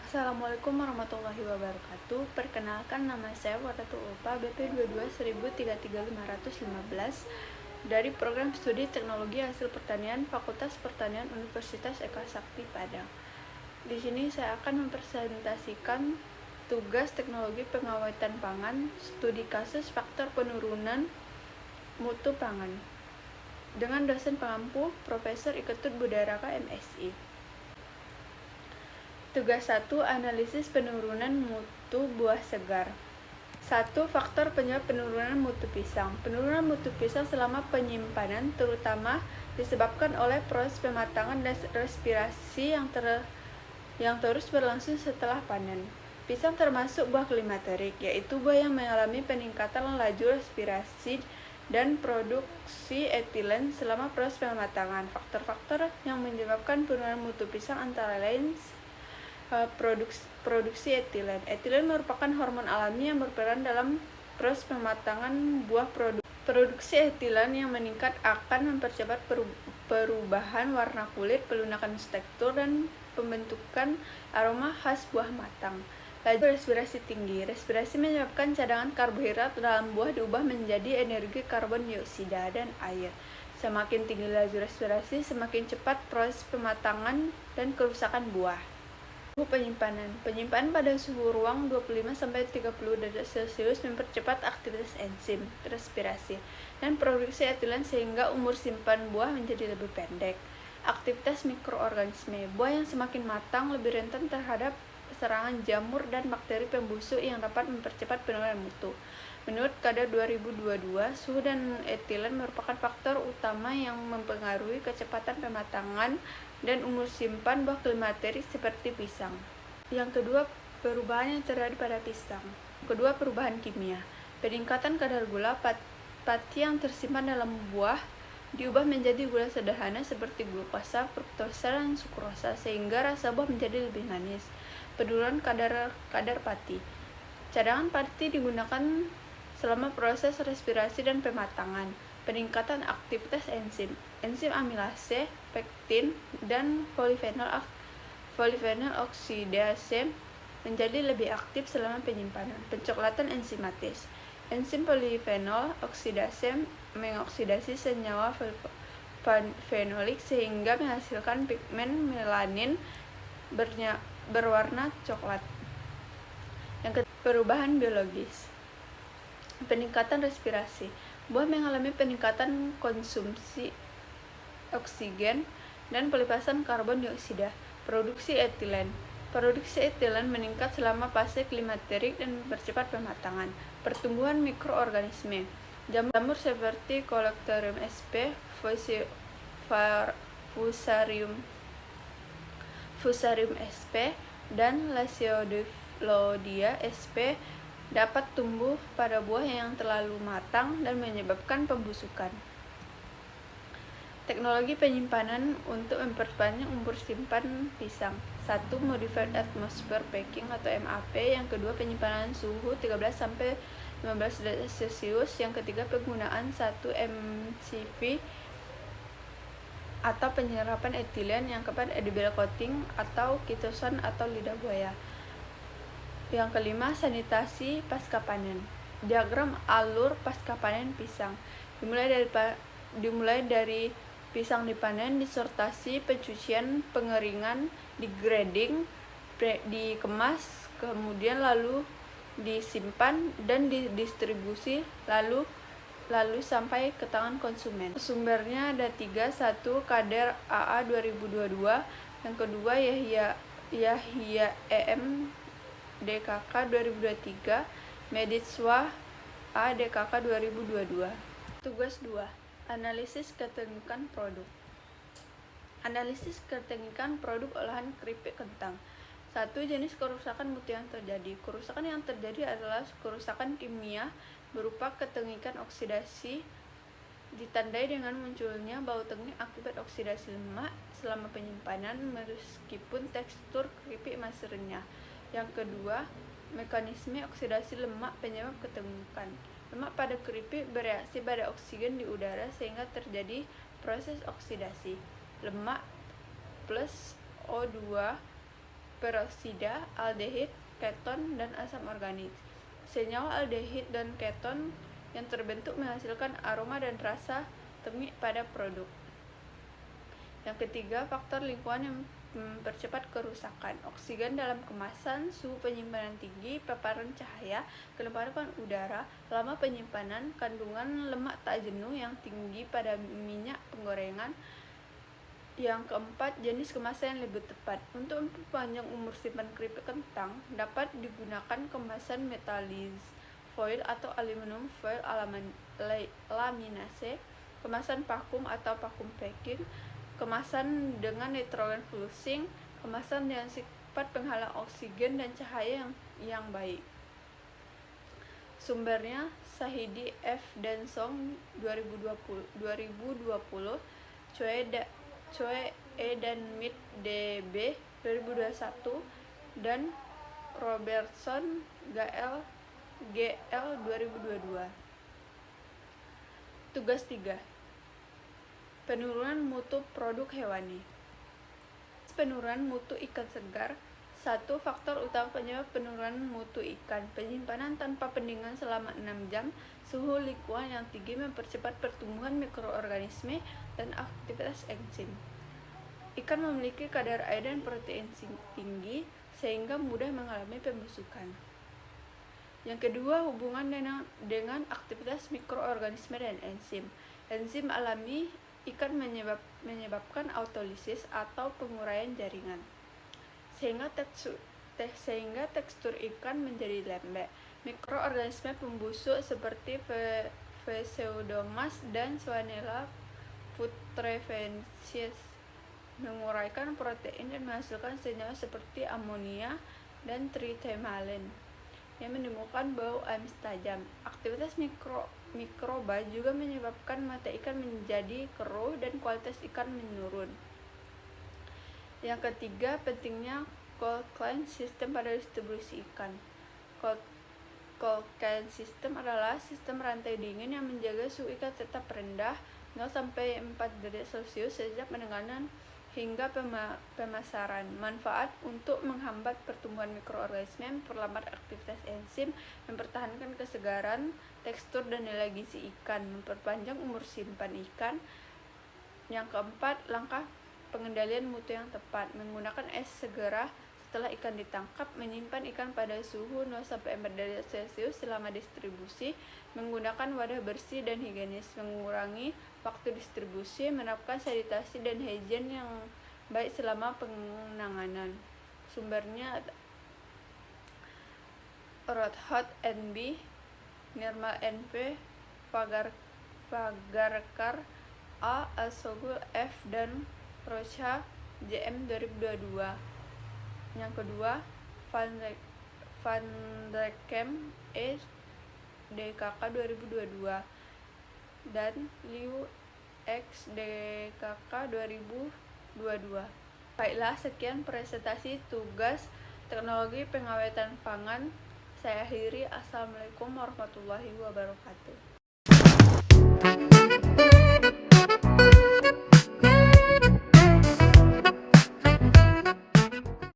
Assalamualaikum warahmatullahi wabarakatuh. Perkenalkan, nama saya Waratul Ulfa, BP 22 dari Program Studi Teknologi Hasil Pertanian Fakultas Pertanian Universitas Eka Sakti Padang. Di sini saya akan mempresentasikan tugas teknologi pengawetan pangan, studi kasus faktor penurunan mutu pangan dengan dosen pengampu Profesor Iketut Budaraka MSI. Tugas 1. Analisis penurunan mutu buah segar. 1. Faktor penyebab penurunan mutu pisang. Penurunan mutu pisang selama penyimpanan terutama disebabkan oleh proses pematangan dan respirasi yang terus berlangsung setelah panen. Pisang termasuk buah klimakterik, yaitu buah yang mengalami peningkatan laju respirasi dan produksi etilen selama proses pematangan. Faktor-faktor yang menyebabkan penurunan mutu pisang antara lain produksi etilen. Etilen merupakan hormon alami yang berperan dalam proses pematangan buah. Produksi etilen yang meningkat akan mempercepat perubahan warna kulit, pelunakan tekstur, dan pembentukan aroma khas buah matang. Laju respirasi tinggi. Respirasi menyebabkan cadangan karbohidrat dalam buah diubah menjadi energi karbon dioksida dan air. Semakin tinggi laju respirasi, semakin cepat proses pematangan dan kerusakan buah. Penyimpanan pada suhu ruang 25-30 derajat Celcius mempercepat aktivitas enzim respirasi dan produksi etilen sehingga umur simpan buah menjadi lebih pendek. Aktivitas mikroorganisme. Buah yang semakin matang lebih rentan terhadap serangan jamur dan bakteri pembusuk yang dapat mempercepat penurunan mutu. Menurut kadar 2022, suhu dan etilen merupakan faktor utama yang mempengaruhi kecepatan pematangan dan umur simpan buah klimakterik seperti pisang. Yang kedua, perubahan yang terjadi pada pisang. Kedua, perubahan kimia. Peningkatan kadar gula pati yang tersimpan dalam buah diubah menjadi gula sederhana seperti glukosa, fruktosa, dan sukrosa sehingga rasa buah menjadi lebih manis. Penurunan kadar pati. Cadangan pati digunakan selama proses respirasi dan pematangan. Peningkatan aktivitas enzim amilase, pektin, dan polifenol oksidase menjadi lebih aktif selama penyimpanan. Pencoklatan enzimatis. Enzim polifenol oksidase mengoksidasi senyawa fenolik sehingga menghasilkan pigmen melanin berwarna coklat. Yang ketiga, perubahan biologis. Peningkatan respirasi. Buah mengalami peningkatan konsumsi oksigen dan pelepasan karbon dioksida. Produksi etilen. Produksi etilen meningkat selama fase klimakterik dan mempercepat pematangan. Pertumbuhan mikroorganisme. Jamur seperti Coleotherium sp, Fusarium sp, dan Lasiodiplodia sp dapat tumbuh pada buah yang terlalu matang dan menyebabkan pembusukan. Teknologi penyimpanan untuk memperpanjang umur simpan pisang. 1. Modified Atmosphere Packing atau MAP. Yang kedua, penyimpanan suhu 13-15 derajat Celcius. Yang ketiga, penggunaan 1 mCv atau penyerapan etilen. Yang keempat, edible coating atau kitosan atau lidah buaya. Yang kelima, sanitasi pasca panen. Diagram alur pasca panen pisang. Dimulai dari pisang dipanen, disortasi, pencucian, pengeringan, digrading, dikemas, kemudian lalu disimpan dan didistribusi lalu sampai ke tangan konsumen. Sumbernya ada 3. 1. Kadar AA 2022. Yang kedua, Yahya EM DKK 2023, Meditswa A DKK 2022. Tugas 2. Analisis keteknikan produk. Analisis keteknikan produk olahan keripik kentang. 1. Jenis kerusakan mutu yang terjadi. Kerusakan yang terjadi adalah kerusakan kimia berupa keteknikan oksidasi ditandai dengan munculnya bau tengik akibat oksidasi lemak selama penyimpanan meskipun tekstur keripik masih renyah. Yang kedua, mekanisme oksidasi lemak penyebab ketemukan. Lemak pada keripik bereaksi pada oksigen di udara sehingga terjadi proses oksidasi. Lemak plus O2 peroksida, aldehid, keton, dan asam organik. Senyawa aldehid dan keton yang terbentuk menghasilkan aroma dan rasa temik pada produk. Yang ketiga, faktor lingkungan yang mempercepat kerusakan. Oksigen dalam kemasan, suhu penyimpanan tinggi, paparan cahaya, kelembapan udara, lama penyimpanan, kandungan lemak tak jenuh yang tinggi pada minyak penggorengan. Yang keempat, jenis kemasan yang lebih tepat. Untuk memperpanjang umur simpan keripik kentang, dapat digunakan kemasan metalize foil atau aluminium foil laminase, kemasan vakum atau vakum packing, kemasan dengan nitrogen flusing, kemasan dengan sifat penghalang oksigen dan cahaya yang baik. Sumbernya Shahidi F. dan Song 2020, Choi E. dan Mit D.B. 2021, dan Robertson GL 2022. Tugas 3. Penurunan mutu produk hewani. Penurunan mutu ikan segar. 1. Faktor utama penyebab penurunan mutu ikan: penyimpanan tanpa pendinginan selama 6 jam, suhu lingkungan yang tinggi mempercepat pertumbuhan mikroorganisme dan aktivitas enzim. Ikan memiliki kadar air dan protein tinggi sehingga mudah mengalami pembusukan. Yang kedua, hubungan dengan aktivitas mikroorganisme dan enzim. Enzim alami ikan menyebabkan autolisis atau penguraian jaringan, sehingga tekstur ikan menjadi lembek. Mikroorganisme pembusuk seperti Pseudomonas dan Salmonella putrescens menguraikan protein dan menghasilkan senyawa seperti amonia dan tritymalen yang menimbulkan bau amis tajam. Aktivitas mikroba juga menyebabkan mata ikan menjadi keruh dan kualitas ikan menurun. Yang ketiga, pentingnya cold chain system pada distribusi ikan. Cold chain system adalah sistem rantai dingin yang menjaga suhu ikan tetap rendah 0-4 derajat Celcius sejak penanganan hingga pemasaran. Manfaat: untuk menghambat pertumbuhan mikroorganisme, memperlambat aktivitas enzim, mempertahankan kesegaran, tekstur, dan nilai gizi ikan, memperpanjang umur simpan ikan. Yang keempat, langkah pengendalian mutu yang tepat: menggunakan es segera setelah ikan ditangkap, menyimpan ikan pada suhu 0-4 derajat Celcius selama distribusi, menggunakan wadah bersih dan higienis, mengurangi waktu distribusi, menerapkan sanitasi dan higien yang baik selama penanganan. Sumbernya Rothot NB, Nirmal NP, Fagarkar A, Al-Sogul F, dan Rocha JM 2022. Yang kedua, Van Rekem E, DKK 2022, dan Liu X, DKK 2022. Baiklah, sekian presentasi tugas teknologi pengawetan pangan. Saya akhiri. Assalamualaikum warahmatullahi wabarakatuh.